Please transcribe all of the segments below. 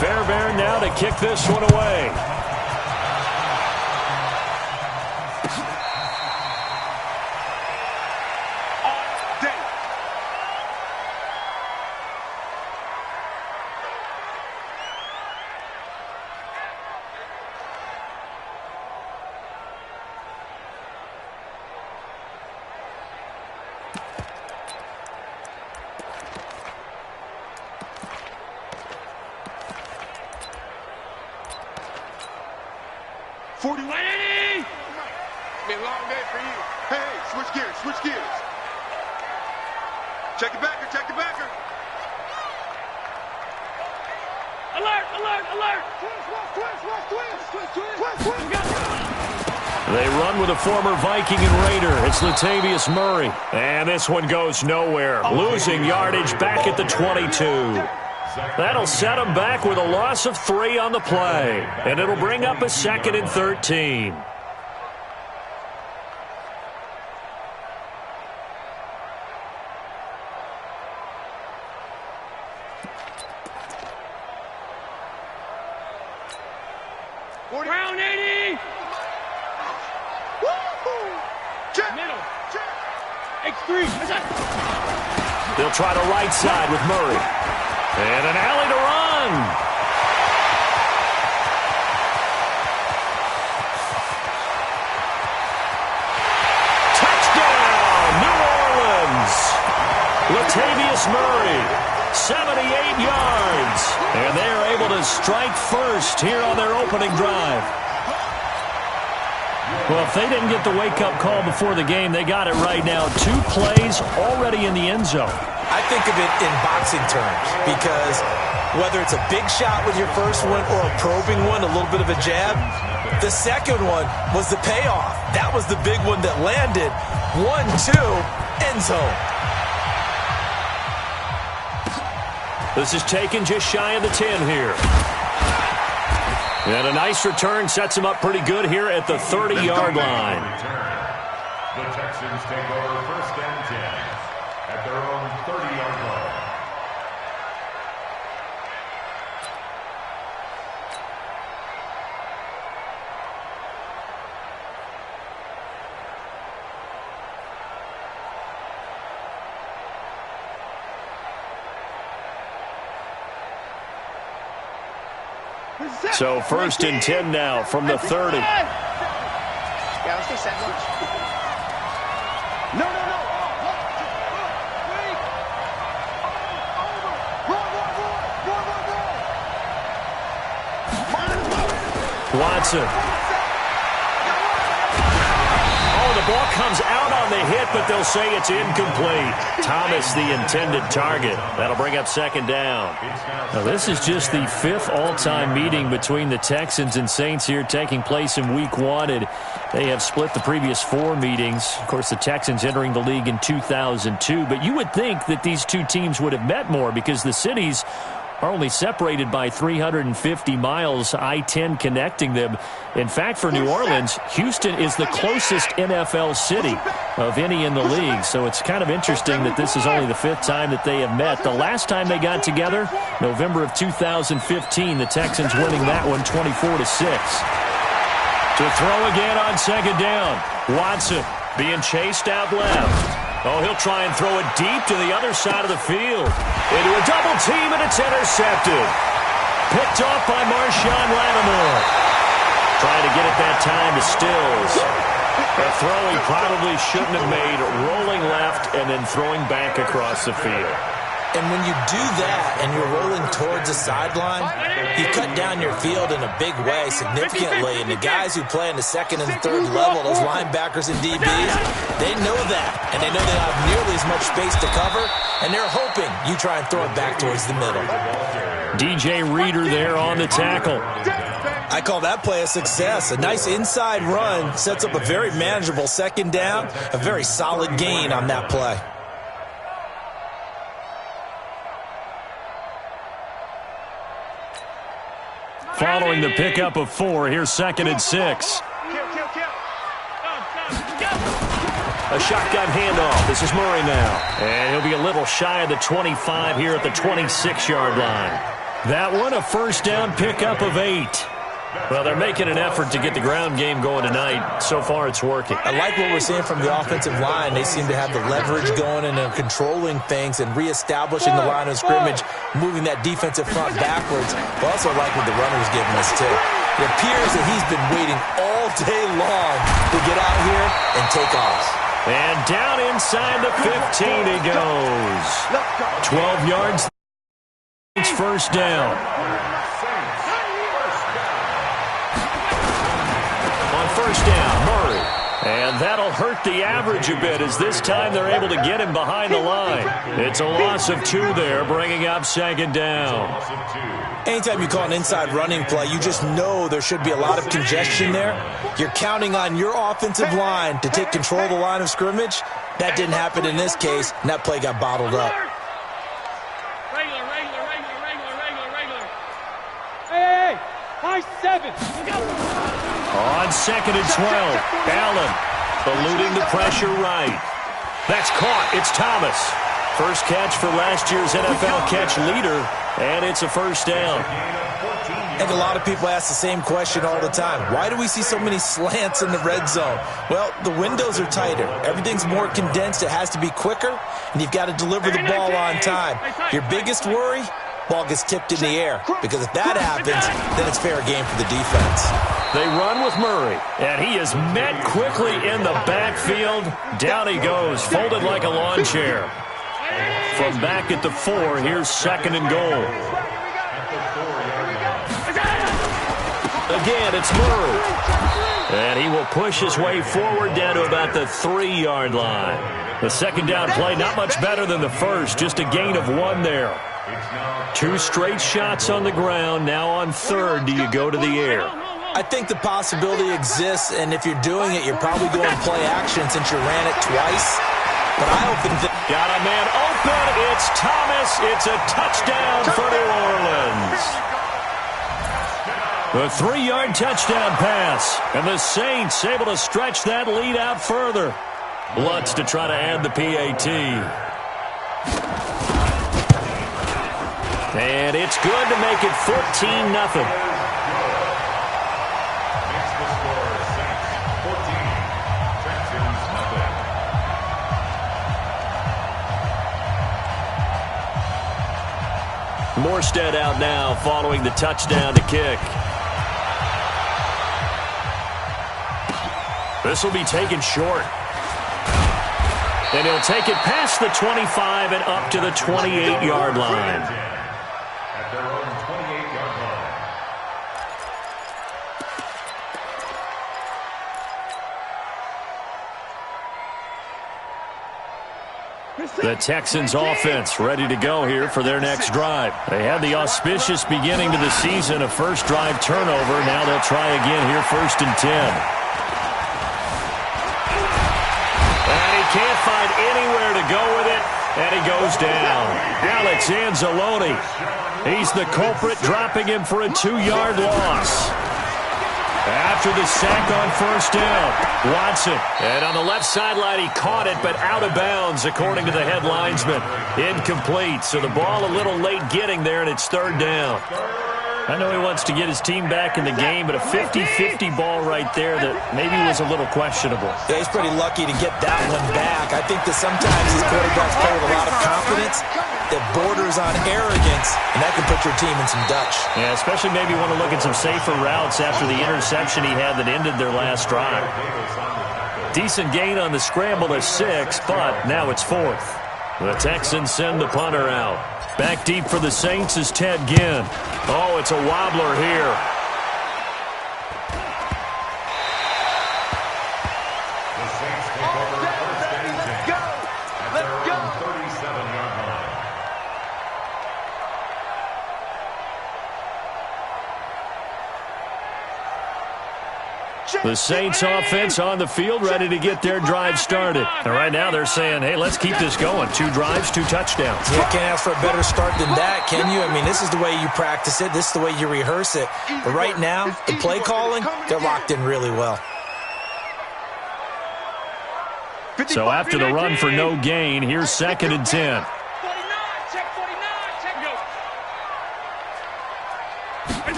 Fairbairn now to kick this one away. Be a long day for you. Hey, switch gears, switch gears. Check the backer, check the backer. Alert, alert, alert. They run with a former Viking and Raider. It's Latavius Murray. And this one goes nowhere. Losing yardage back at the 22. That'll set them back with a loss of 3 on the play. And it'll bring up a 2nd and 13. Round 80. Check. Middle. Check. X3. They'll try the right side with Murray. And an alley to run. Touchdown, New Orleans. Latavius Murray, 78 yards. And they are able to strike first here on their opening drive. Well, if they didn't get the wake-up call before the game, they got it right now. 2 plays already in the end zone. I think of it in boxing terms because whether it's a big shot with your first one or a probing one, a little bit of a jab, the second one was the payoff. That was the big one that landed. 1-2, end zone. This is taken just shy of the 10 here. And a nice return sets him up pretty good here at the 30-yard line. The Texans take over 1st and 10 at their own 30-yard line. So 1st and 10 now from the 30. Yeah, let's get set. No. Watson. Oh, the ball comes out on the hit, but they'll say it's incomplete. Thomas, the intended target. That'll bring up 2nd down. Now, this is just the 5th all-time meeting between the Texans and Saints here, taking place in Week 1. And they have split the previous 4 meetings. Of course, the Texans entering the league in 2002. But you would think that these 2 teams would have met more because the cities are only separated by 350 miles, I-10 connecting them. In fact, for New Orleans, Houston is the closest NFL city of any in the league. So it's kind of interesting that this is only the 5th time that they have met. The last time they got together, November of 2015, the Texans winning that one 24-6. To throw again on 2nd down. Watson being chased out left. Oh, he'll try and throw it deep to the other side of the field. Into a double team, and it's intercepted. Picked off by Marshawn Lattimore. Trying to get it that time to Stills. A throw he probably shouldn't have made, rolling left and then throwing back across the field. And when you do that and you're rolling towards the sideline, you cut down your field in a big way significantly. And the guys who play in the 2nd and 3rd level, those linebackers and DBs, they know that. And they know they don't have nearly as much space to cover. And they're hoping you try and throw it back towards the middle. DJ Reader there on the tackle. I call that play a success. A nice inside run sets up a very manageable 2nd down. A very solid gain on that play. Following the pickup of 4, here's 2nd and 6. A shotgun handoff. This is Murray now. And he'll be a little shy of the 25 here at the 26-yard line. That one a first down pickup of 8. Well, they're making an effort to get the ground game going tonight. So far, it's working. I like what we're seeing from the offensive line. They seem to have the leverage going and they're controlling things and reestablishing the line of scrimmage, moving that defensive front backwards. I also like what the runner's giving us, too. It appears that he's been waiting all day long to get out here and take off. And down inside the 15 he goes. 12 yards. It's first down. First down, Murray. And that'll hurt the average a bit as this time they're able to get him behind the line. It's a loss of 2 there, bringing up second down. Anytime you call an inside running play, you just know there should be a lot of congestion there. You're counting on your offensive line to take control of the line of scrimmage. That didn't happen in this case, and that play got bottled up. Regular. Hey, high 7. On second and 12, Allen eluding the pressure right. That's caught. It's Thomas. First catch for last year's NFL catch leader, and it's a first down. I think a lot of people ask the same question all the time. Why do we see so many slants in the red zone? Well, the windows are tighter. Everything's more condensed. It has to be quicker, and you've got to deliver the ball on time. Your biggest worry? Ball gets tipped in the air, because if that happens, then it's fair game for the defense. They run with Murray, and he is met quickly in the backfield. Down he goes, folded like a lawn chair. From back at the 4, here's second and goal. Again, it's Murray. And he will push his way forward down to about the 3-yard line. The second down play, not much better than the first, just a gain of 1 there. 2 straight shots on the ground. Now on third, do you go to the air? I think the possibility exists, and if you're doing it, you're probably going play action since you ran it twice. But I don't think that... Got a man open. It's Thomas. It's a touchdown for New Orleans. The 3-yard touchdown pass. And the Saints able to stretch that lead out further. Lutz to try to add the PAT. And it's good to make it 14-0. Morstead out now following the touchdown to kick. This will be taken short. And he'll take it past the 25 and up to the 28-yard line. At their own 28-yard line. The Texans offense ready to go here for their next drive. They had the auspicious beginning to the season, a first drive turnover. Now they'll try again here, first and 10. And he can't find anywhere to go with it, and he goes down. Alex Anzalone, he's the culprit, dropping him for a 2-yard loss. After the sack on first down, Watson. And on the left sideline, he caught it, but out of bounds, according to the head linesman. Incomplete, so the ball a little late getting there, and it's third down. I know he wants to get his team back in the game, but a 50-50 ball right there that maybe was a little questionable. Yeah, he's pretty lucky to get that one back. I think that sometimes these quarterbacks play with a lot of confidence that borders on arrogance, and that can put your team in some Dutch. Yeah, especially maybe want to look at some safer routes after the interception he had that ended their last drive. Decent gain on the scramble to 6, but now it's 4th. The Texans send the punter out. Back deep for the Saints is Ted Ginn. Oh, it's a wobbler here. The Saints take over first and 10 at their own 37-yard line. The Saints offense on the field, ready to get their drive started. And right now they're saying, hey, let's keep this going. 2 drives, 2 touchdowns. You can't ask for a better start than that, can you? I mean, this is the way you practice it. This is the way you rehearse it. But right now, the play calling, they're locked in really well. So after the run for no gain, here's second and 10.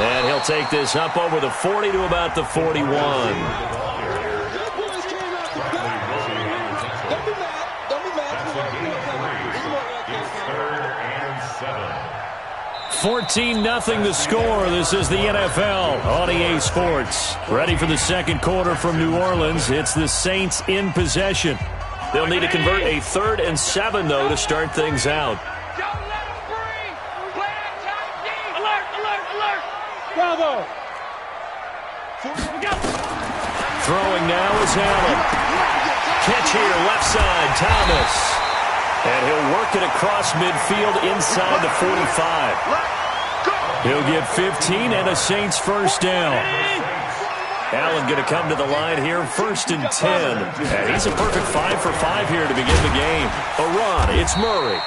And he'll take this up over the 40 to about the 41. Don't be mad. 14-0 the score. This is the NFL on EA Sports. Ready for the second quarter from New Orleans. It's the Saints in possession. They'll need to convert a 3rd and 7, though, to start things out. Bravo! Throwing now is Allen. Catch here, left side, Thomas. And he'll work it across midfield inside the 45. He'll get 15 and a Saints first down. Allen going to come to the line here, 1st and 10. And he's a perfect 5 for 5 here to begin the game. A run, it's Murray.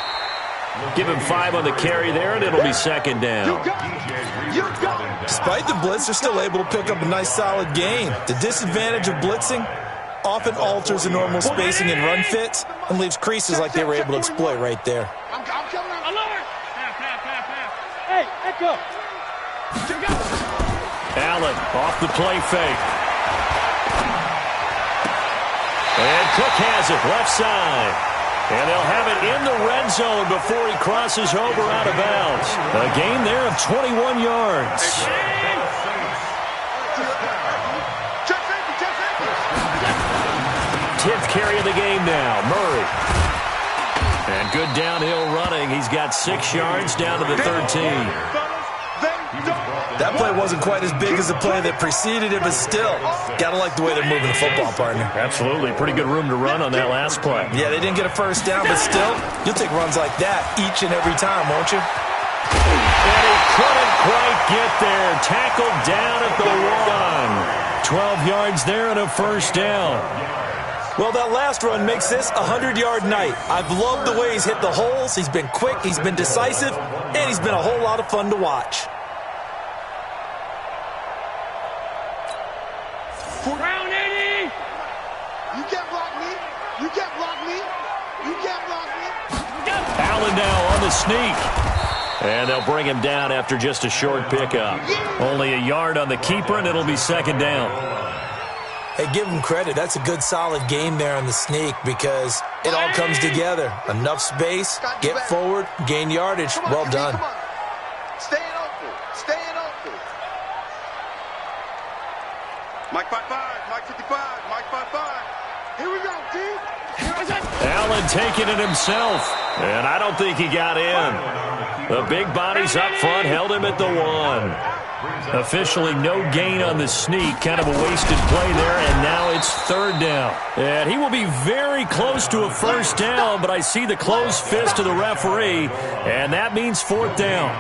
Give him 5 on the carry there, and it'll be 2nd down. Despite the blitz, they're still able to pick up a nice, solid gain. The disadvantage of blitzing often alters the normal spacing and run fits and leaves creases like they were able to exploit right there. Hey, Echo! Allen off the play fake. And Cook has it, left side. And they'll have it in the red zone before he crosses over out of bounds. A gain there of 21 yards. 10th carry of the game now, Murray. And good downhill running. He's got 6 yards down to the 13. That play wasn't quite as big as the play that preceded it, but still, gotta like the way they're moving the football, partner. Absolutely. Pretty good room to run on that last play. Yeah, they didn't get a first down, but still, you'll take runs like that each and every time, won't you? And he couldn't quite get there. Tackled down at the 1. 12 yards there and a first down. Well, that last run makes this a 100-yard night. I've loved the way he's hit the holes. He's been quick, he's been decisive, and he's been a whole lot of fun to watch. Round 80! You can't block me. You can't block me. You can't block me. Allen now on the sneak. And they'll bring him down after just a short pickup. Only a yard on the keeper, and it'll be 2nd down. Hey, give him credit. That's a good, solid game there on the sneak because it all comes together. Enough space, get forward, gain yardage. Well done. Staying open. Staying open. Mike 5-5. Mike 55. Mike 5-5. Here we go, D. Allen taking it himself. And I don't think he got in. The big bodies up front held him at the 1. Officially no gain on the sneak. Kind of a wasted play there, and now it's 3rd down. And he will be very close to a first down, but I see the closed fist of the referee, and that means 4th down.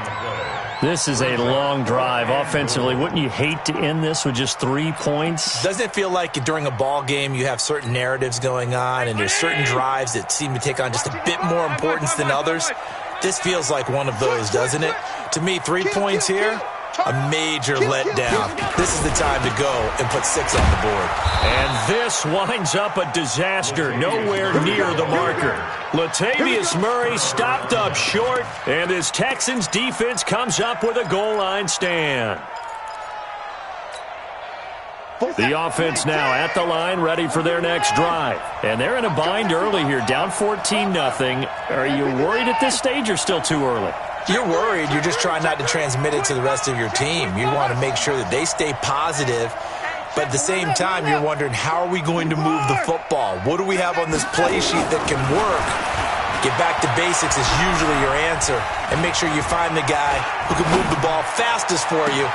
This is a long drive offensively. Wouldn't you hate to end this with just 3 points? Doesn't it feel like during a ball game you have certain narratives going on and there's certain drives that seem to take on just a bit more importance than others? This feels like one of those, doesn't it? To me, 3 points here, a major letdown. This is the time to go and put 6 on the board. And this winds up a disaster, nowhere near the marker. Latavius Murray stopped up short, and this Texans defense comes up with a goal line stand. The offense now at the line, ready for their next drive. And they're in a bind early here, down 14-0. Are you worried at this stage or still too early? You're worried. You're just trying not to transmit it to the rest of your team. You want to make sure that they stay positive. But at the same time, you're wondering, how are we going to move the football? What do we have on this play sheet that can work? Get back to basics is usually your answer. And make sure you find the guy who can move the ball fastest for you.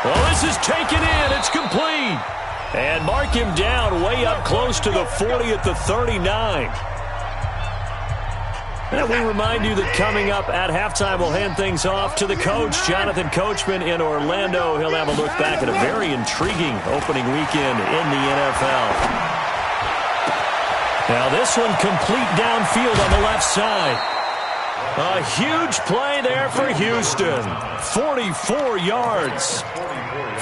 Well, this is taken in. It's complete. And mark him down way up close to the 40 at the 39. And we remind you that coming up at halftime, we'll hand things off to the coach, Jonathan Coachman in Orlando. He'll have a look back at a very intriguing opening weekend in the NFL. Now this one complete downfield on the left side. A huge play there for Houston. 44 yards.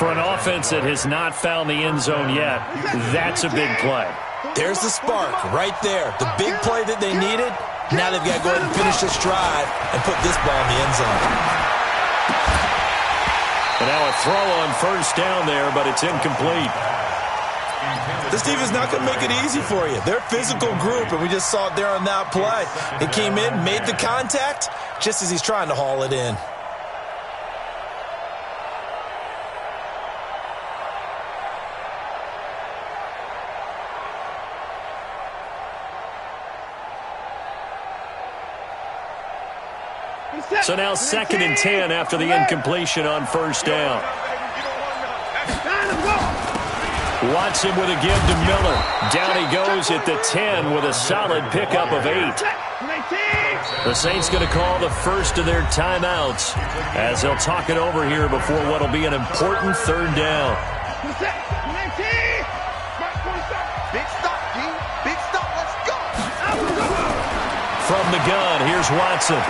For an offense that has not found the end zone yet, that's a big play. There's the spark right there. The big play that they needed, Now they've got to go ahead and finish this drive and put this ball in the end zone. And now a throw on first down there, but it's incomplete. This defense is not going to make it easy for you. They're a physical group, and we just saw it there on that play. It came in, made the contact, just as he's trying to haul it in. So now 2nd and 10 after the incompletion on first down. Watson with a give to Miller. Down he goes at the 10 with a solid pickup of 8. The Saints going to call the first of their timeouts as they'll talk it over here before what will be an important 3rd down. Big stop, D. Big stop. Let's go. From the gun, here's Watson.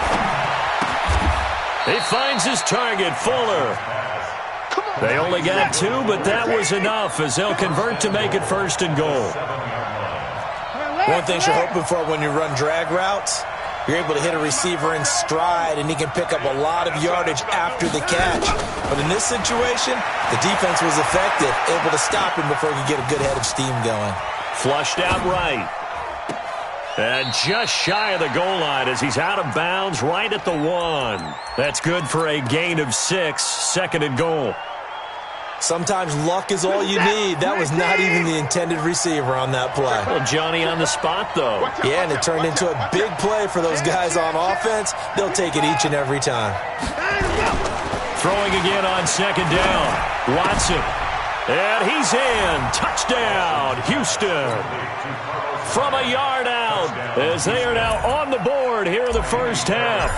He finds his target, Fuller. They only got 2, but that was enough as they'll convert to make it 1st and goal. One thing you're hoping for when you run drag routes, you're able to hit a receiver in stride, and he can pick up a lot of yardage after the catch. But in this situation, the defense was effective, able to stop him before he could get a good head of steam going. Flushed out right. And just shy of the goal line as he's out of bounds right at the 1. That's good for a gain of 6, 2nd and goal. Sometimes luck is all you need. That was not even the intended receiver on that play. Well, Johnny on the spot, though. Yeah, and it turned into a big play for those guys on offense. They'll take it each and every time. Throwing again on 2nd down. Watson. And he's in. Touchdown, Houston. From a yard out as they are now on the board here in the first half.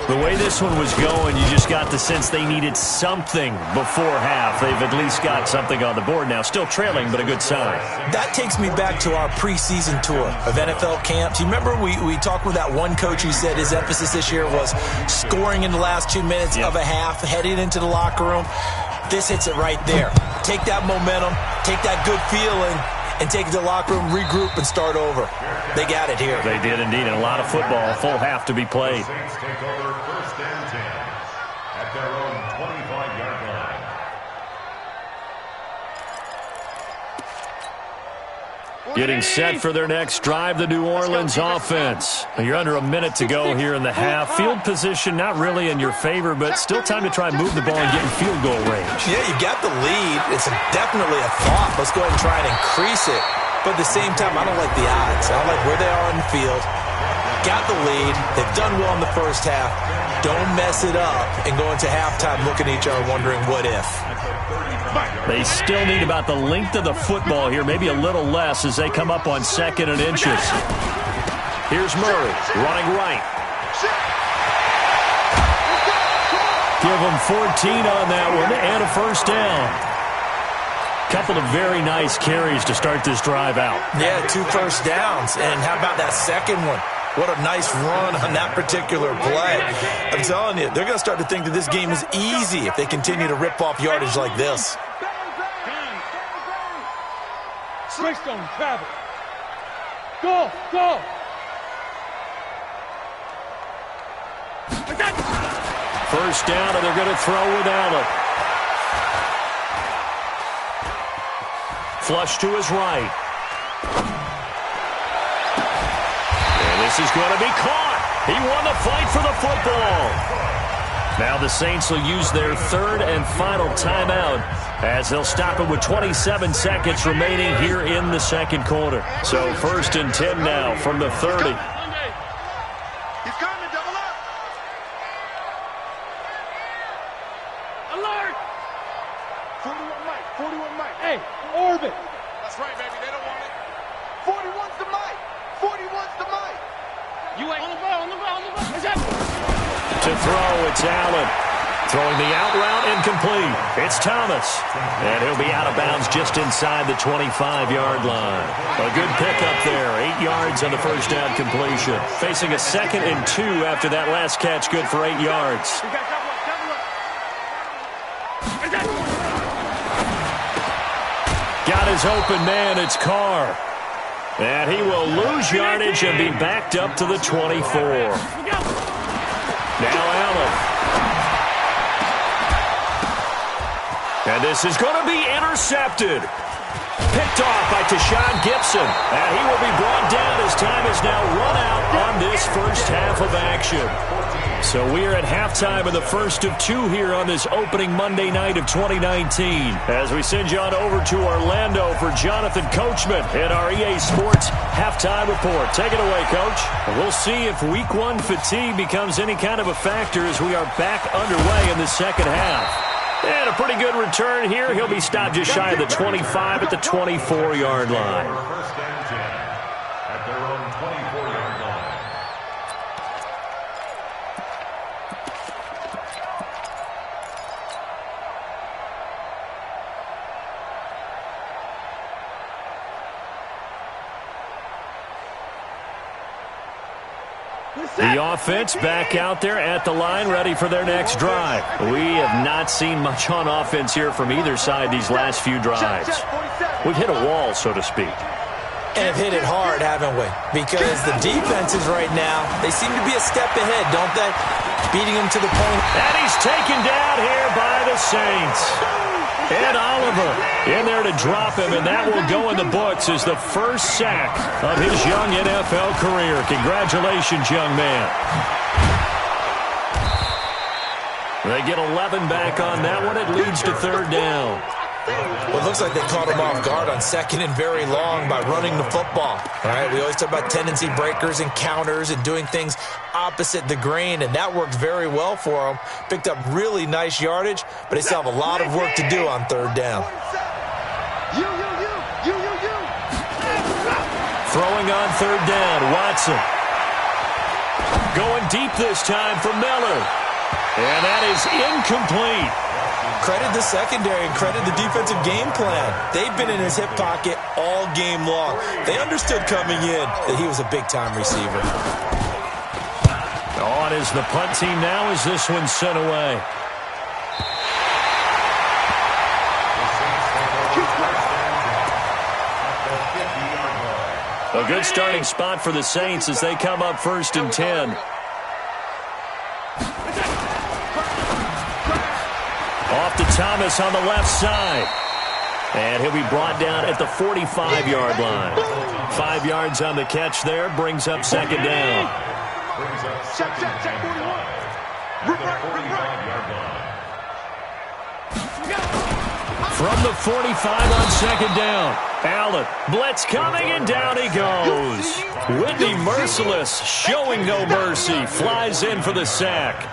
The way this one was going, you just got the sense they needed something before half. They've at least got something on the board now. Still trailing, but a good sign. That takes me back to our preseason tour of NFL camps. You remember we talked with that one coach who said his emphasis this year was scoring in the last 2 minutes of a half, heading into the locker room. This hits it right there. Take that momentum, take that good feeling, and take it to the locker room, regroup, and start over. They got it here. They did indeed, and a lot of football, full half to be played. Saints take over 1st and 10 at their own 25-yard line. Getting set for their next drive, the New Orleans offense. You're under a minute to go here in the half. Field position not really in your favor, but still time to try and move the ball and get in field goal range. Yeah, you got the lead. It's definitely a thought. Let's go ahead and try and increase it. But at the same time, I don't like the odds. I don't like where they are in the field. Got the lead. They've done well in the first half. Don't mess it up and go into halftime looking at each other wondering what if. They still need about the length of the football here, maybe a little less as they come up on 2nd and inches. Here's Murray running right. Give them 14 on that one and a first down. Couple of very nice carries to start this drive out. Yeah, 2 first downs. And how about that second one? What a nice run on that particular play. I'm telling you, they're going to start to think that this game is easy if they continue to rip off yardage like this. Switch on travel. Go, go. First down, and they're going to throw without it. Flush to his right. This is going to be caught. He won the fight for the football. Now the Saints will use their 3rd and final timeout as they'll stop it with 27 seconds remaining here in the 2nd quarter. So 1st and 10 now from the 30. He's coming, double up. Alert! 41 Mike, 41 Mike. Hey, orbit. That's right, baby. They don't want it. 41's the Mike. 41's the Mike. You ain't on the ball, on the ball, on the ball. To throw, it's Allen. Throwing the out route, incomplete. It's Thomas. And he'll be out of bounds just inside the 25-yard line. A good pickup there. 8 yards on the first down completion. Facing a 2nd and 2 after that last catch. Good for 8 yards. Got his open man. It's Carr. And he will lose yardage and be backed up to the 24. Now Allen. And this is going to be intercepted. Picked off by Tashawn Gibson. And he will be brought down as time is now run out on this first half of action. So we are at halftime of the first of two here on this opening Monday night of 2019. As we send you on over to Orlando for Jonathan Coachman in our EA Sports halftime report. Take it away, Coach. We'll see if week one fatigue becomes any kind of a factor as we are back underway in the second half. And a pretty good return here. He'll be stopped just shy of the 25 at the 24-yard line. First and 10 at their own 24-yard line. The offense back out there at the line, ready for their next drive. We have not seen much on offense here from either side these last few drives. We've hit a wall, so to speak. And have hit it hard, haven't we? Because the defenses right now, they seem to be a step ahead, don't they? Beating them to the point. And he's taken down here by the Saints. Ed Oliver in there to drop him, and that will go in the books as the first sack of his young NFL career. Congratulations, young man. They get 11 back on that one. It leads to third down. Well, it looks like they caught him off guard on second and very long by running the football. All right, we always talk about tendency breakers and counters and doing things opposite the grain, and that worked very well for them. Picked up really nice yardage, but they still have a lot of work to do on third down. Throwing on third down, Watson. Going deep this time for Miller. And that is incomplete. Credit the secondary and credit the defensive game plan. They've been in his hip pocket all game long. They understood coming in that he was a big-time receiver. On is the punt team now as this one's sent away. A good starting spot for the Saints as they come up first and 10. Off to Thomas on the left side. And he'll be brought down at the 45-yard line. 5 yards on the catch there, brings up second down. From the 45 on second down. Allen, blitz coming, and down he goes. Whitney Merciless, showing no mercy, flies in for the sack.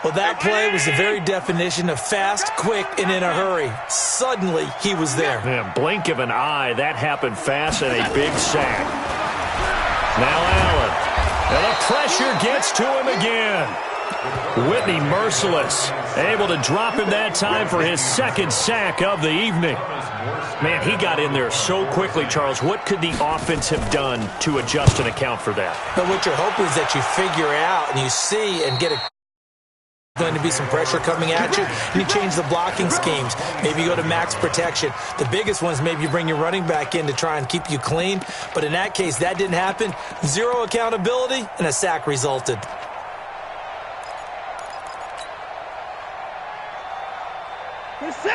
Well, that play was the very definition of fast, quick, and in a hurry. Suddenly, he was there. Yeah, blink of an eye, that happened fast, and a big sack. Now Allen. And the pressure gets to him again. Whitney Merciless, able to drop him that time for his second sack of the evening. Man, he got in there so quickly, Charles. What could the offense have done to adjust and account for that? But what you're hoping is that you figure out and you see and get a going to be some pressure coming at you, and you change the blocking schemes. Maybe you go to max protection. The biggest one is maybe you bring your running back in to try and keep you clean. But in that case, that didn't happen. Zero accountability, and a sack resulted.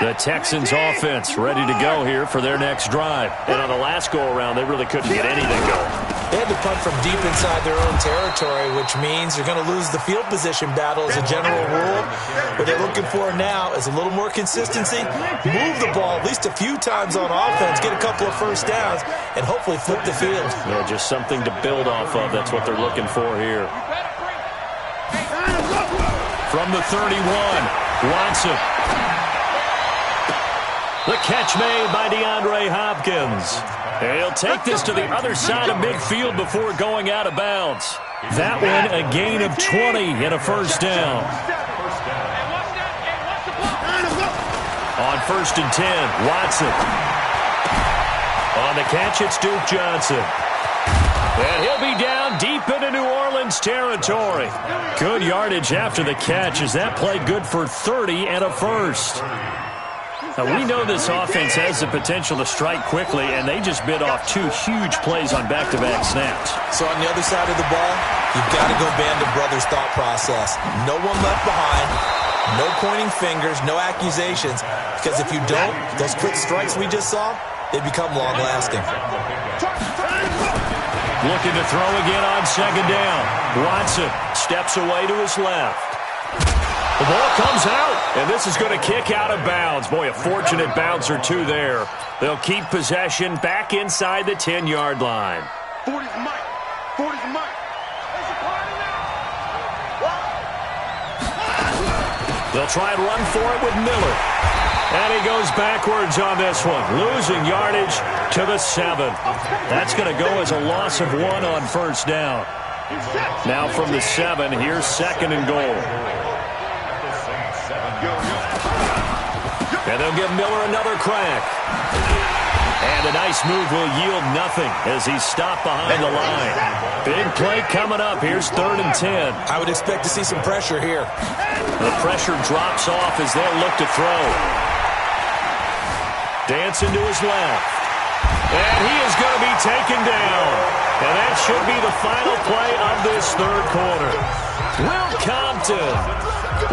The Texans offense ready to go here for their next drive. And on the last go-around, they really couldn't get anything going. They had to punt from deep inside their own territory, which means you're going to lose the field position battle as a general rule. What they're looking for now is a little more consistency, move the ball at least a few times on offense, get a couple of first downs, and hopefully flip the field. Yeah, just something to build off of. That's what they're looking for here. From the 31, Watson. The catch made by DeAndre Hopkins. And he'll take this to the other side of midfield before going out of bounds. That one, a gain of 20 and a first down. On first and 10, Watson. On the catch, it's Duke Johnson. And he'll be down deep into New Orleans territory. Good yardage after the catch as that play good for 30 and a first. We know this offense has the potential to strike quickly, and they just bit off 2 huge plays on back-to-back snaps. So on the other side of the ball, you've got to go Band of Brothers thought process. No one left behind, no pointing fingers, no accusations, because if you don't, those quick strikes we just saw, they become long-lasting. Looking to throw again on second down. Watson steps away to his left. The ball comes out, and this is going to kick out of bounds. Boy, a fortunate bounce or two there. They'll keep possession back inside the 10-yard line. 40's Mike. 40's Mike. They'll try and run for it with Miller. And he goes backwards on this one, losing yardage to the 7. That's going to go as a loss of 1 on first down. Now from the 7, here's second and goal. And they'll give Miller another crack. And a nice move will yield nothing as he's stopped behind the line. Big play coming up. Here's 3rd and 10. I would expect to see some pressure here. The pressure drops off as they'll look to throw. Dancing to his left. And he is going to be taken down. And that should be the final play of this 3rd quarter. Will Compton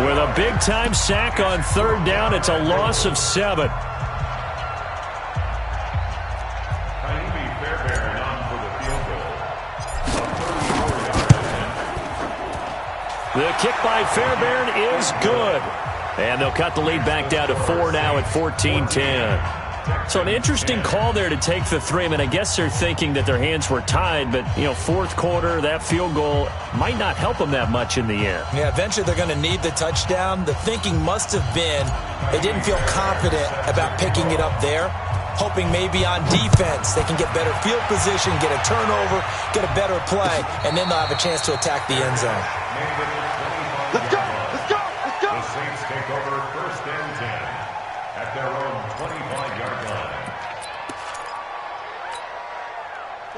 with a big-time sack on 3rd down. It's a loss of 7. The kick by Fairbairn is good. And they'll cut the lead back down to 4 now at 14-10. So an interesting call there to take the 3. I mean, I guess they're thinking that their hands were tied, but, 4th quarter, that field goal might not help them that much in the end. Yeah, eventually they're going to need the touchdown. The thinking must have been they didn't feel confident about picking it up there, hoping maybe on defense they can get better field position, get a turnover, get a better play, and then they'll have a chance to attack the end zone. Let's go. Let's go. Let's go. The Saints take over 1st and 10 at their own 25-yard line.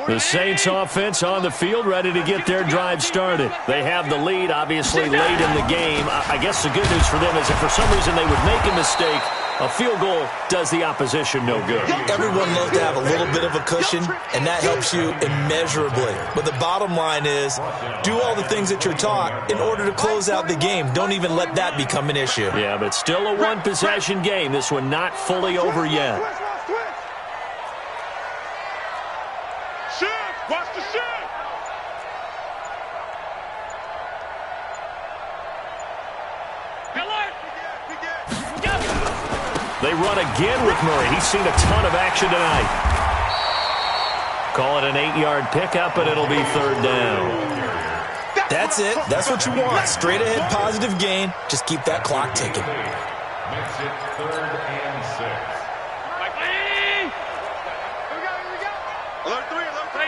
The Saints offense on the field, ready to get their drive started. They have the lead, obviously, late in the game. I guess the good news for them is if for some reason they would make a mistake, a field goal does the opposition no good. Everyone loves to have a little bit of a cushion, and that helps you immeasurably. But the bottom line is, do all the things that you're taught in order to close out the game. Don't even let that become an issue. Yeah, but it's still a one-possession game. This one not fully over yet. Shift. Watch the shift. They run again with Murray. He's seen a ton of action tonight. Call it an 8-yard pickup, and it'll be 3rd down. That's it. That's what you want. Straight ahead positive gain. Just keep that clock ticking. Makes it 3rd and 6. Alert 3, alert 3.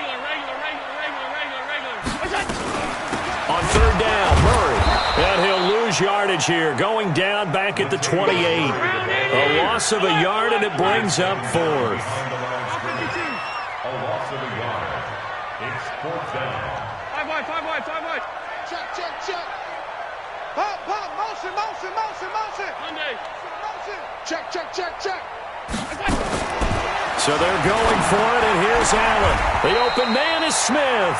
On 3rd down, Murray. And he'll lose yardage here. Going down back at the 28. A loss of a yard, and it brings up 4th. A loss of a yard. It's 4th down. 5 wide. Check. Pop, motion. Monday. Motion. Check. So they're going for it, and here's Allen. The open man is Smith.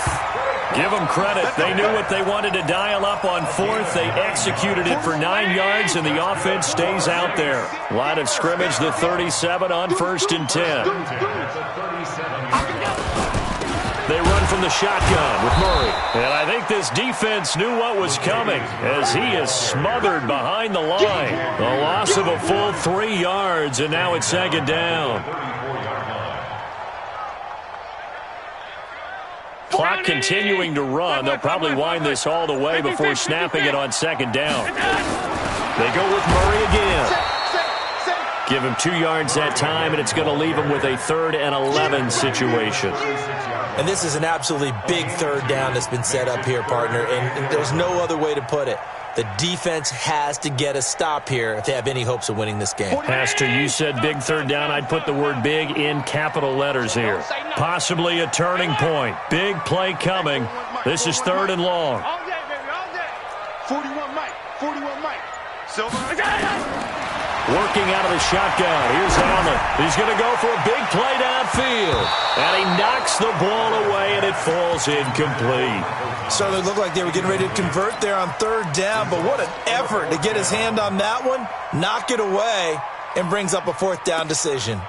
Give them credit. They knew what they wanted to dial up on 4th. They executed it for 9 yards, and the offense stays out there. Line of scrimmage, the 37 on 1st and 10. They run from the shotgun with Murray. And I think this defense knew what was coming as he is smothered behind the line. A loss of a full 3 yards, and now it's 2nd down. Clock continuing to run. They'll probably wind this all the way before snapping it on 2nd down. They go with Murray again. Give him 2 yards that time, and it's going to leave him with a 3rd and 11 situation. And this is an absolutely big 3rd down that's been set up here, partner, and there's no other way to put it. The defense has to get a stop here if they have any hopes of winning this game. Pastor, you said big 3rd down. I'd put the word big in capital letters here. Possibly a turning point. Big play coming. This is 3rd and long. All day, baby, all day. 41 Mike. Silver. Working out of the shotgun. Here's Allen. He's going to go for a big play downfield. And he knocks the ball away, and it falls incomplete. Certainly looked like they were getting ready to convert there on third down, but what an effort to get his hand on that one, knock it away, and brings up a fourth down decision.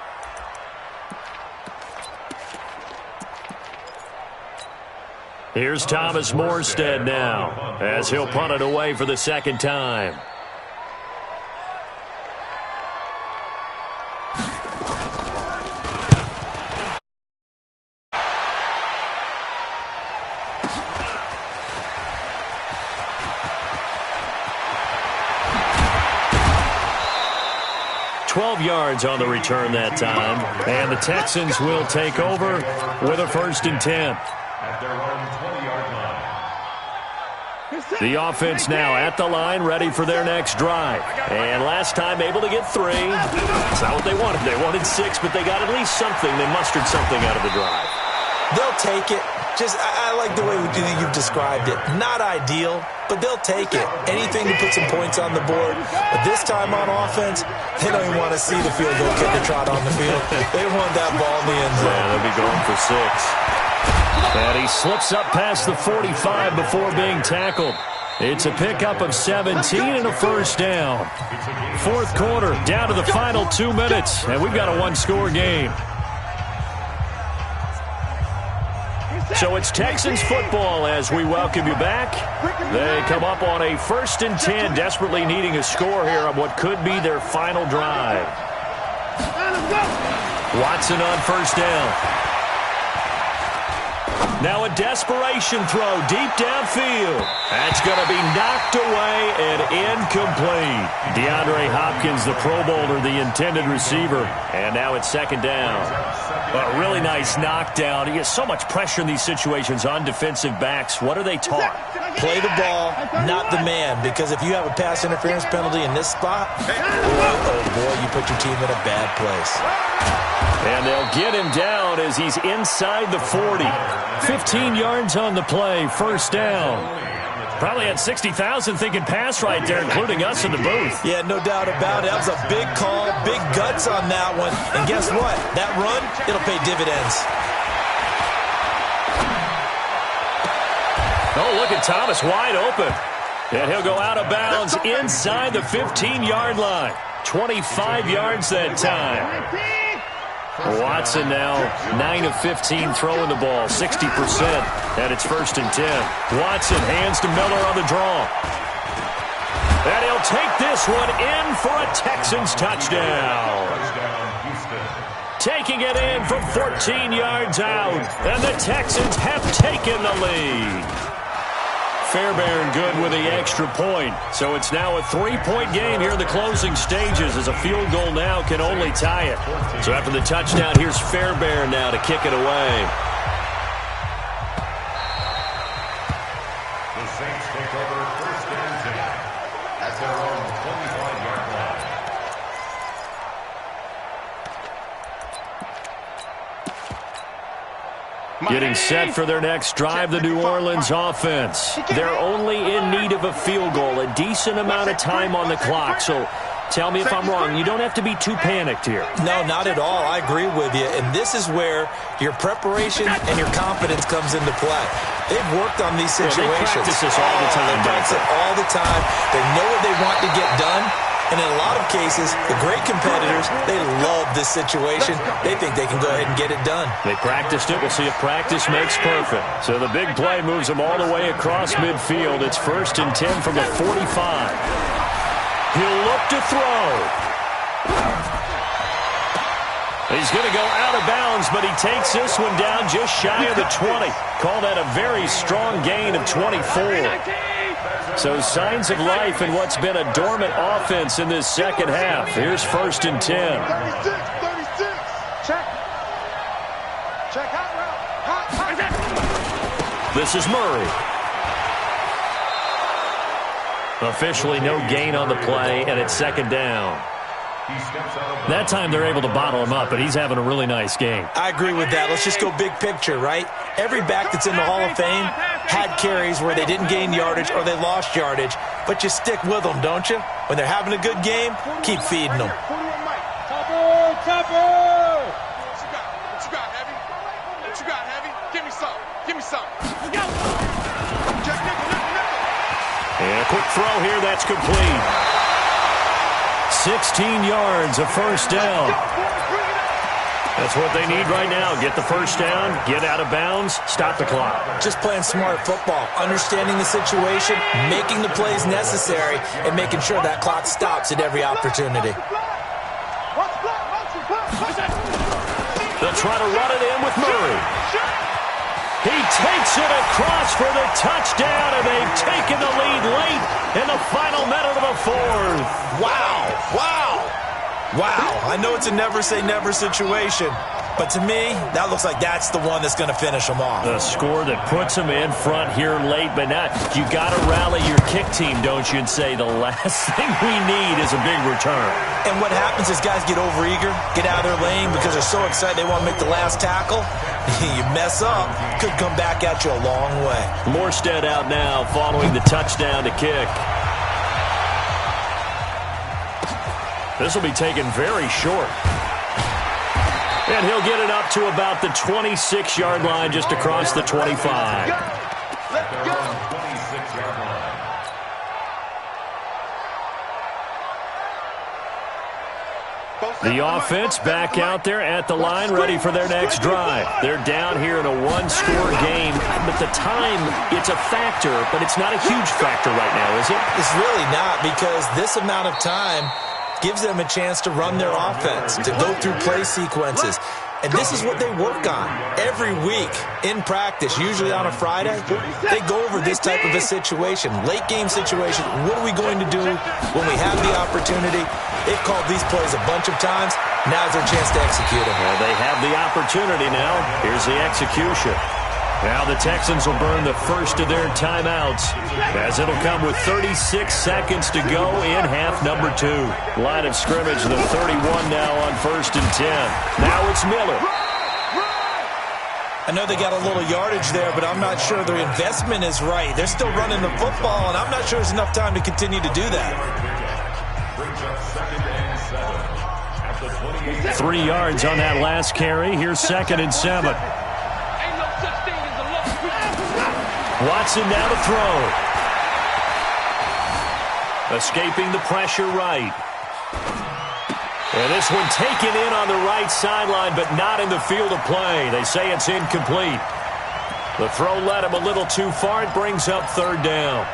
Here's Thomas Morstead now, as he'll punt it away for the second time. Yards on the return that time, and the Texans will take over with a 1st and 10. At their own 20-yard line. The offense now at the line, ready for their next drive. And last time able to get 3. That's not what they wanted. They wanted 6, but they got at least something. They mustered something out of the drive. They'll take it. I like the way you've described it. Not ideal, but they'll take it. Anything to put some points on the board. But this time on offense, they don't even want to see the field goal kicker trot on the field. They want that ball in the end zone. Yeah, they'll be going for 6. And he slips up past the 45 before being tackled. It's a pickup of 17 and a 1st down. 4th quarter, down to the final 2 minutes, and we've got a 1-score game. So it's Texans football as we welcome you back. They come up on a 1st and 10, desperately needing a score here on what could be their final drive. Watson on 1st down. Now a desperation throw deep downfield. That's going to be knocked away and incomplete. DeAndre Hopkins, the Pro Bowler, the intended receiver. And now it's 2nd down. A really nice knockdown. He has so much pressure in these situations on defensive backs. What are they taught? Play the ball, not the man. Because if you have a pass interference penalty in this spot, oh boy, you put your team in a bad place. And they'll get him down as he's inside the 40. 15 yards on the play, 1st down. Probably had 60,000 thinking pass right there, including us in the booth. Yeah, no doubt about it. That was a big call, big guts on that one. And guess what? That run, it'll pay dividends. Oh, look at Thomas wide open. And he'll go out of bounds inside the 15-yard line. 25 yards that time. Watson now 9 of 15 throwing the ball, 60%, and it's 1st and 10. Watson hands to Miller on the draw. And he'll take this one in for a Texans touchdown. Taking it in from 14 yards out, and the Texans have taken the lead. Fairbairn good with the extra point. So it's now a 3-point game here in the closing stages as a field goal now can only tie it. So after the touchdown, here's Fairbairn now to kick it away. The Saints take over 1st and 10 at their own 25-yard line. Getting set for their next drive, the New Orleans offense. They're only in need of a field goal, a decent amount of time on the clock. So tell me if I'm wrong. You don't have to be too panicked here. No, not at all. I agree with you. And this is where your preparation and your confidence comes into play. They've worked on these situations. They practice this all the time. They practice it all the time. They know what they want to get done. And in a lot of cases, the great competitors, they love this situation. They think they can go ahead and get it done. They practiced it. We'll see if practice makes perfect. So the big play moves them all the way across midfield. It's 1st and 10 from the 45. He'll look to throw. He's going to go out of bounds, but he takes this one down just shy of the 20. Call that a very strong gain of 24. So signs of life in what's been a dormant offense in this second half. Here's 1st and 10. 36. Check. Check hot route. Hot. This is Murray. Officially no gain on the play, and it's 2nd down. That time they're able to bottle him up, but he's having a really nice game. I agree with that. Let's just go big picture, right? Every back that's in the Hall of Fame, had carries where they didn't gain yardage or they lost yardage, but you stick with them, don't you? When they're having a good game, keep feeding them. Chopper! What you got, Heavy? What you got, Heavy? Give me some. Give me some. Let's go. Check nickel. And a quick throw here, that's complete. 16 yards, a first down. That's what they need right now. Get the first down, get out of bounds, stop the clock. Just playing smart football, understanding the situation, making the plays necessary, and making sure that clock stops at every opportunity. They'll try to run it in with Murray. He takes it across for the touchdown, and they've taken the lead late in the final minute of the fourth. Wow, I know it's a never-say-never situation, but to me, that looks like that's the one that's going to finish them off. The score that puts them in front here late, but now you got to rally your kick team, don't you, and say the last thing we need is a big return. And what happens is guys get overeager, get out of their lane because they're so excited they want to make the last tackle. You mess up, could come back at you a long way. Morstead out now following the touchdown to kick. This will be taken very short. And he'll get it up to about the 26-yard line, just across the 25. The offense back out there at the line, ready for their next drive. They're down here in a one-score game. But the time, it's a factor, but it's not a huge factor right now, is it? It's really not, because this amount of time gives them a chance to run their offense, to go through play sequences. And this is what they work on every week in practice, usually on a Friday. They go over this type of a situation, late game situation. What are we going to do when we have the opportunity? They've called these plays a bunch of times. Now's their chance to execute them. Well, they have the opportunity now. Here's the execution. Now the Texans will burn the first of their timeouts, as it'll come with 36 seconds to go in half number 2. Line of scrimmage, the 31 now on 1st and 10. Now it's Miller. I know they got a little yardage there, but I'm not sure their investment is right. They're still running the football, and I'm not sure there's enough time to continue to do that. 3 yards on that last carry. Here's 2nd and 7. Watson now to throw. Escaping the pressure right. And this one taken in on the right sideline, but not in the field of play. They say it's incomplete. The throw led him a little too far. It brings up 3rd down.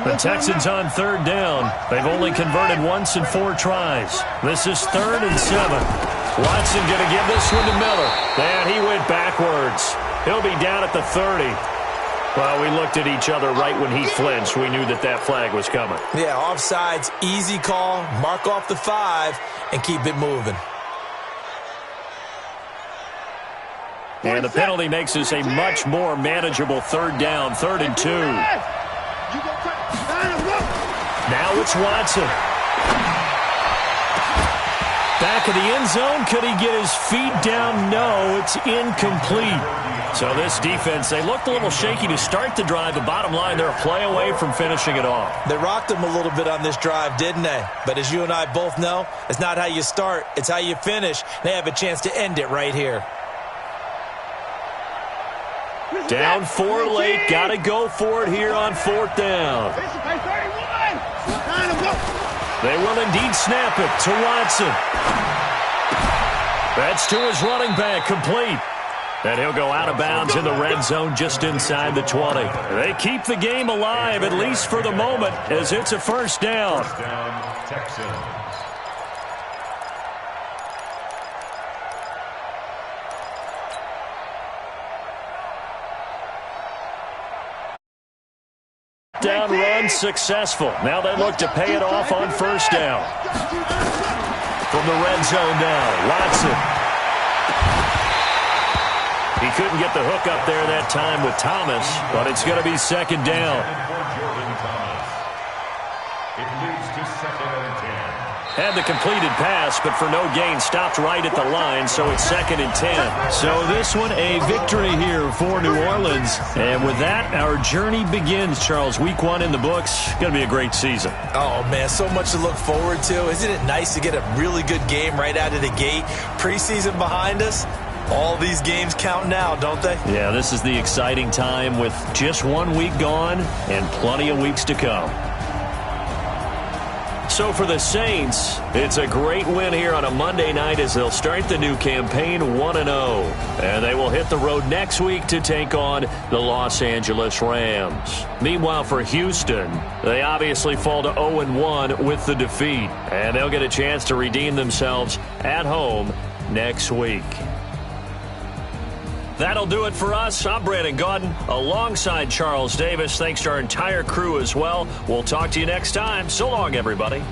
The Texans on 3rd down. They've only converted once in 4 tries. This is 3rd and 7. Watson going to give this one to Miller. And he went backwards. He'll be down at the 30. Well, we looked at each other right when he flinched. We knew that that flag was coming. Yeah, offsides, easy call. Mark off the 5 and keep it moving. And the penalty makes this a much more manageable 3rd down, 3rd and 2. Now it's Watson. Back of the end zone. Could he get his feet down? No, it's incomplete. So this defense, they looked a little shaky to start the drive. The bottom line, they're a play away from finishing it off. They rocked him a little bit on this drive, didn't they? But as you and I both know, it's not how you start, it's how you finish. They have a chance to end it right here. Down 4 late. Got to go for it here on 4th down. They will indeed snap it to Watson. That's to his running back, complete. And he'll go out of bounds in the red zone just inside the 20. They keep the game alive, at least for the moment, as it's a 1st down. First down, Texans. Down run successful. Now they look to pay it off on 1st down. From the red zone now, Watson. He couldn't get the hook up there that time with Thomas, but it's going to be 2nd down. It leads to 2nd and 10. Had the completed pass, but for no gain, stopped right at the line, so it's 2nd and 10. So this one, a victory here for New Orleans. And with that, our journey begins, Charles. Week 1 in the books. Going to be a great season. Oh, man, so much to look forward to. Isn't it nice to get a really good game right out of the gate? Preseason behind us. All these games count now, don't they? Yeah, this is the exciting time with just 1 week gone and plenty of weeks to come. So for the Saints, it's a great win here on a Monday night as they'll start the new campaign 1-0. And they will hit the road next week to take on the Los Angeles Rams. Meanwhile, for Houston, they obviously fall to 0-1 with the defeat. And they'll get a chance to redeem themselves at home next week. That'll do it for us. I'm Brandon Gaudin alongside Charles Davis. Thanks to our entire crew as well. We'll talk to you next time. So long, everybody.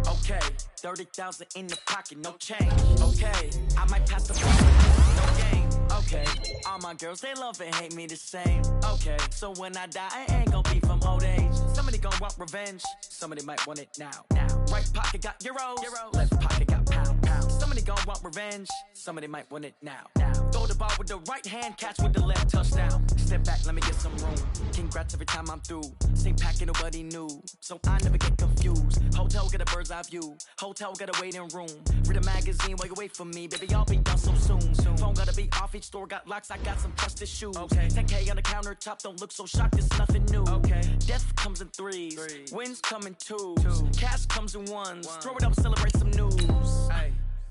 Okay, 30,000 in the pocket, no change. Okay, I might pass the ball, no game. Okay, all my girls, they love and hate me the same. Okay, so when I die, I ain't gonna be from old age. Somebody gonna want revenge, somebody might want it now. Right pocket got euros, left pocket got pound. Somebody gonna want revenge, somebody might want it now. Throw the ball with the right hand, catch with the left, touchdown. Step back, let me get some room. Congrats every time I'm through. Same packet, nobody knew, so I never get confused. Hotel get a bird's eye view. Hotel got a waiting room. Read a magazine while you wait for me, baby. I'll be done so soon. Phone gotta be off. Each store got locks. I got some trusted shoes. 10K on the countertop. Don't look so shocked. It's nothing new. Death comes in threes. Wins come in twos. Cash comes in ones. Throw it up, celebrate some news.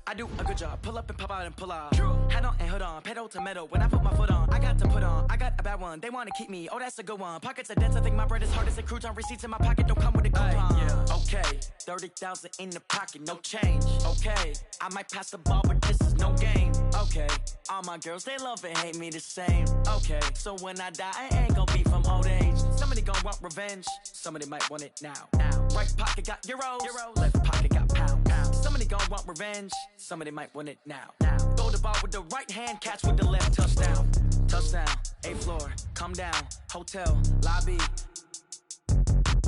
I do a good job. Pull up and pop out and pull out. Hat on and hood on. Pedal to metal. When I put my foot on, I got to put on. I got a bad one. They want to keep me. Oh, that's a good one. Pockets are dense. I think my bread is hard as a crouton. Receipts in my pocket don't come with a coupon. Okay, 30,000 in the pocket, no change. Okay, I might pass the ball, but this is no game. Okay, all my girls, they love and hate me the same. Okay, so when I die, I ain't gonna be from old age. Somebody gonna want revenge. Somebody might want it now. Right pocket got euros. Left pocket got pound. Somebody gonna want revenge. Somebody might want it now. Throw the ball with the right hand, catch with the left, touchdown. Touchdown, 8th floor, come down, hotel, lobby.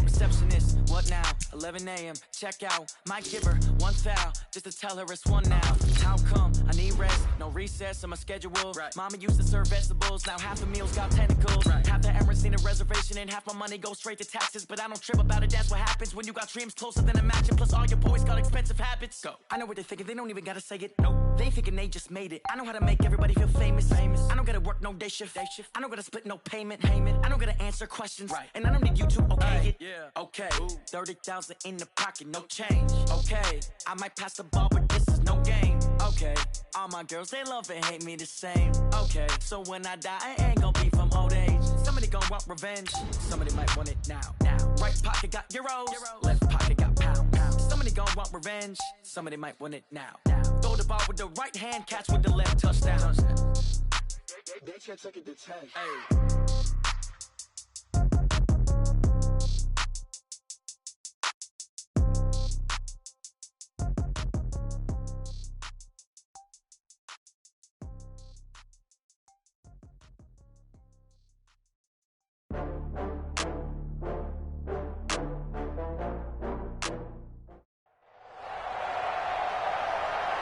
Receptionist, what now? 11 a.m., check out. Might give her one foul, just to tell her it's one now. How come? I need rest, no recess in my schedule. Mama used to serve vegetables, now half the meals got tentacles. Half the errands need a reservation, and half my money goes straight to taxes. But I don't trip about it, that's what happens when you got dreams closer than a match. And plus all your boys got expensive habits. Go. I know what they're thinking, they don't even gotta say it. Nope. They ain't thinking they just made it. I know how to make everybody feel famous. I don't gotta work no day shift. I don't gotta split no payment. I don't gotta answer questions. And I don't need you to okay it. Okay, 30,000 in the pocket, no change. Okay, I might pass the ball, but this is no game. Okay, all my girls, they love and hate me the same. Okay, so when I die, I ain't gonna be from old age. Somebody gonna want revenge, somebody might want it now. Right pocket got euros, left pocket got pound. Somebody gonna want revenge, somebody might want it now. Throw the ball with the right hand, catch with the left, touchdown. They can't take it to 10.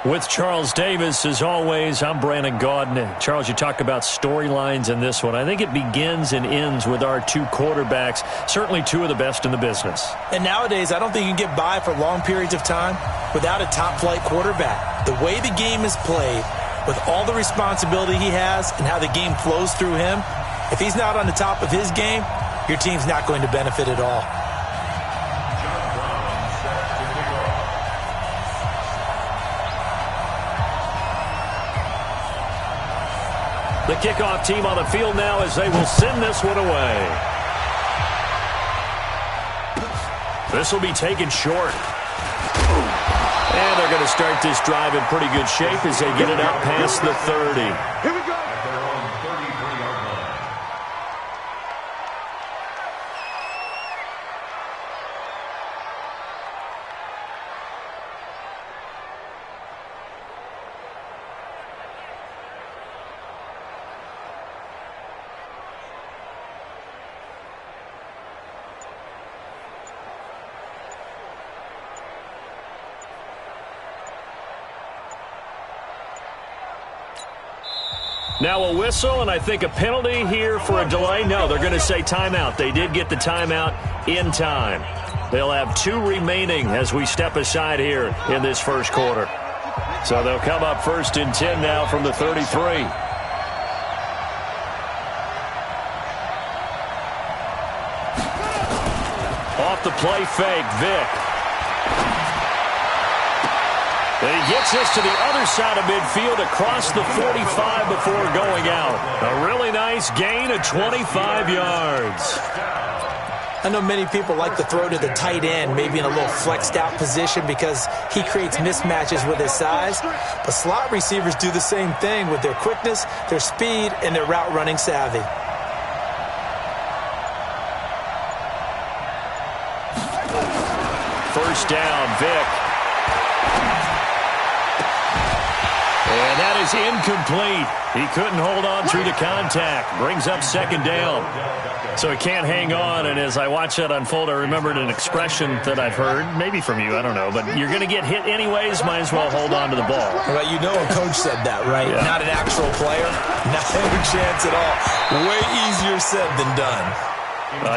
With Charles Davis, as always, I'm Brandon Gaudin. Charles, you talk about storylines in this one. I think it begins and ends with our two quarterbacks, certainly two of the best in the business. And nowadays, I don't think you can get by for long periods of time without a top-flight quarterback. The way the game is played, with all the responsibility he has and how the game flows through him, if he's not on the top of his game, your team's not going to benefit at all. The kickoff team on the field now as they will send this one away. This will be taken short. And they're going to start this drive in pretty good shape as they get it out past the 30. Here we go. At their own 33-yard line. Now a whistle, and I think a penalty here for a delay. No, they're going to say timeout. They did get the timeout in time. They'll have 2 remaining as we step aside here in this first quarter. So they'll come up 1st and 10 now from the 33. Off the play fake, Vick. And he gets this to the other side of midfield across the 45 before going out. A really nice gain of 25 yards. I know many people like to throw to the tight end, maybe in a little flexed out position because he creates mismatches with his size. But slot receivers do the same thing with their quickness, their speed, and their route running savvy. First down, Vick. And that is incomplete. He couldn't hold on through the contact. Brings up 2nd down. So he can't hang on, and as I watch that unfold, I remembered an expression that I've heard, maybe from you, I don't know, but you're going to get hit anyways, might as well hold on to the ball. Well, you know a coach said that, right? Yeah. Not an actual player. Not a chance at all. Way easier said than done.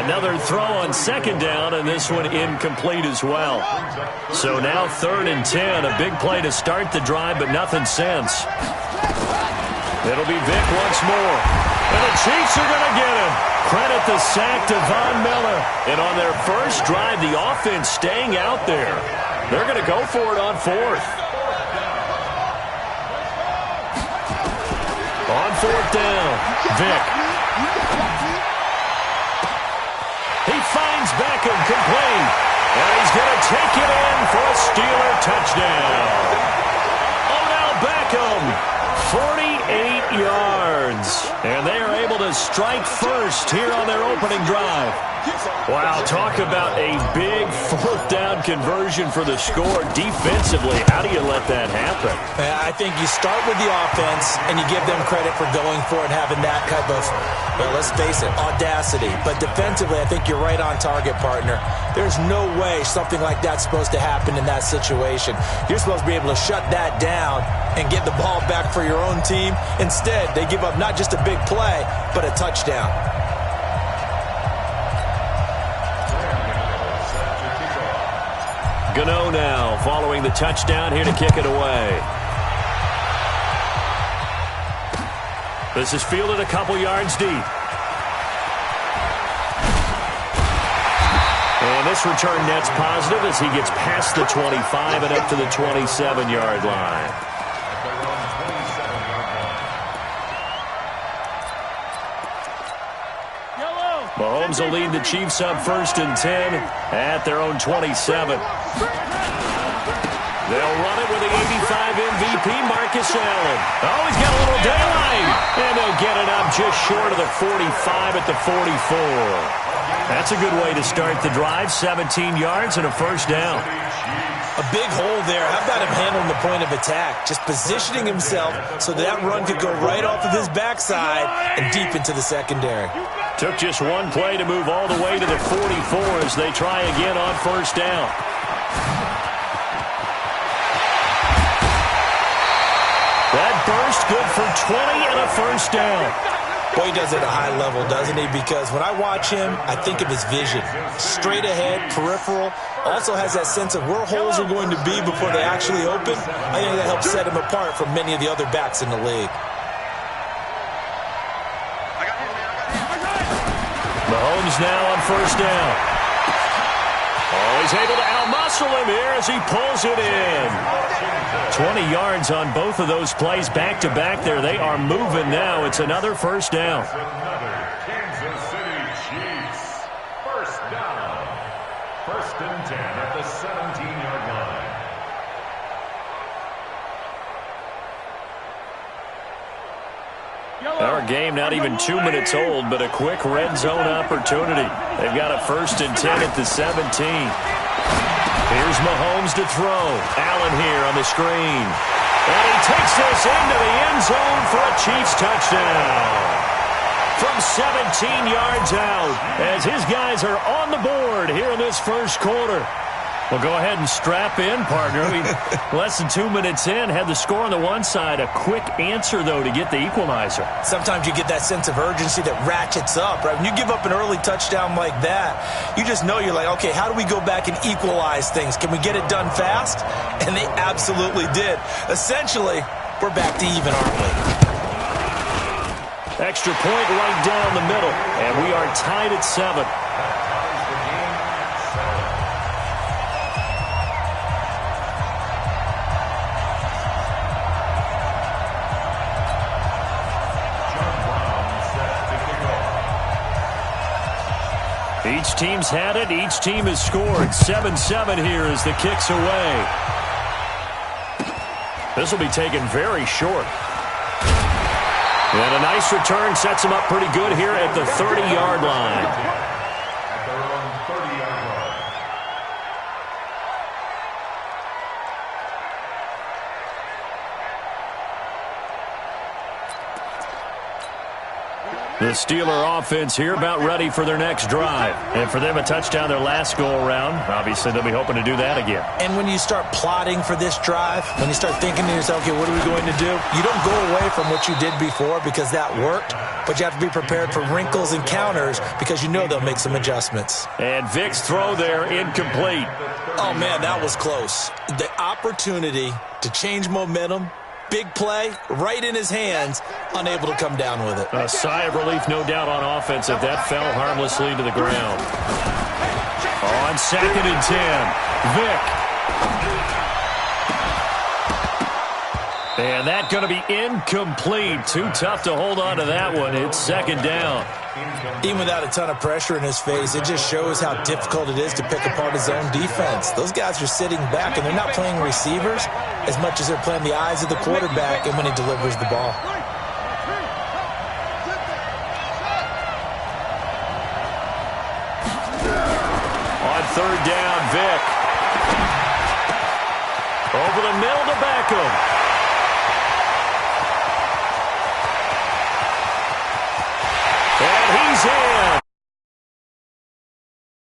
Another throw on 2nd down, and this one incomplete as well. So now 3rd and 10, a big play to start the drive, but nothing since. It'll be Vick once more. And the Chiefs are going to get him. Credit the sack to Von Miller. And on their first drive, the offense staying out there. They're going to go for it on 4th. On 4th down, Vick. He finds Beckham complete. And he's going to take it in for a Steeler touchdown. Odell Beckham, 48 yards. And they are able to strike first here on their opening drive. Wow, talk about a big 4th down conversion for the score. Defensively, how do you let that happen? I think you start with the offense, and you give them credit for going for it, having that type of, well, let's face it, audacity. But defensively, I think you're right on target, partner. There's no way something like that's supposed to happen in that situation. You're supposed to be able to shut that down and get the ball back for your own team. Instead, they give up not just a big play, but a touchdown. Gano now following the touchdown here to kick it away. This is fielded a couple yards deep. And this return net's positive as he gets past the 25 and up to the 27-yard line. Mahomes will lead the Chiefs up 1st and 10 at their own 27. They'll run it with the 85 MVP, Marcus Allen. Oh, he's got a little daylight. And they'll get it up just short of the 45 at the 44. That's a good way to start the drive. 17 yards and a 1st down. A big hole there. How about him handling the point of attack? Just positioning himself so that run could go right off of his backside and deep into the secondary. Took just one play to move all the way to the 44 as they try again on 1st down. That burst good for 20 and a 1st down. Boy, he does it at a high level, doesn't he? Because when I watch him, I think of his vision. Straight ahead, peripheral. Also has that sense of where holes are going to be before they actually open. I think that helps set him apart from many of the other backs in the league. Mahomes now on first down. Oh, he's able to out-muscle him here as he pulls it in. 20 yards on both of those plays back-to-back there. They are moving now. It's another first down. Another Kansas City Chiefs. First down. First and 10 at the 17-yard line. Our game not even 2 minutes old, but a quick red zone opportunity. They've got a first and 10 at the 17. Here's Mahomes to throw. Allen here on the screen. And he takes this into the end zone for a Chiefs touchdown. From 17 yards out, as his guys are on the board here in this first quarter. Well, go ahead and strap in, partner. Less than 2 minutes in, had the score on the one side. A quick answer, though, to get the equalizer. Sometimes you get that sense of urgency that ratchets up, right? When you give up an early touchdown like that, you just know you're like, okay, how do we go back and equalize things? Can we get it done fast? And they absolutely did. Essentially, we're back to even, aren't we? Extra point right down the middle, and we are tied at 7. Each team's had it. Each team has scored. 7-7 here as the kick's away. This will be taken very short. And a nice return sets them up pretty good here at the 30-yard line. At their own 30-yard line. The Steeler offense here about ready for their next drive. And for them, a touchdown their last go-around. Obviously, they'll be hoping to do that again. And when you start plotting for this drive, when you start thinking to yourself, okay, what are we going to do? You don't go away from what you did before because that worked, but you have to be prepared for wrinkles and counters because you know they'll make some adjustments. And Vic's throw there, incomplete. Oh, man, that was close. The opportunity to change momentum, big play, right in his hands, unable to come down with it. A sigh of relief, no doubt, on offense if that fell harmlessly to the ground. On 2nd and 10, Vic. And that going to be incomplete. Too tough to hold on to that one. It's 2nd down. Even without a ton of pressure in his face, it just shows how difficult it is to pick apart his own defense. Those guys are sitting back, and they're not playing receivers as much as they're playing the eyes of the quarterback and when he delivers the ball. On 3rd down, Vic. Over the middle to Beckham.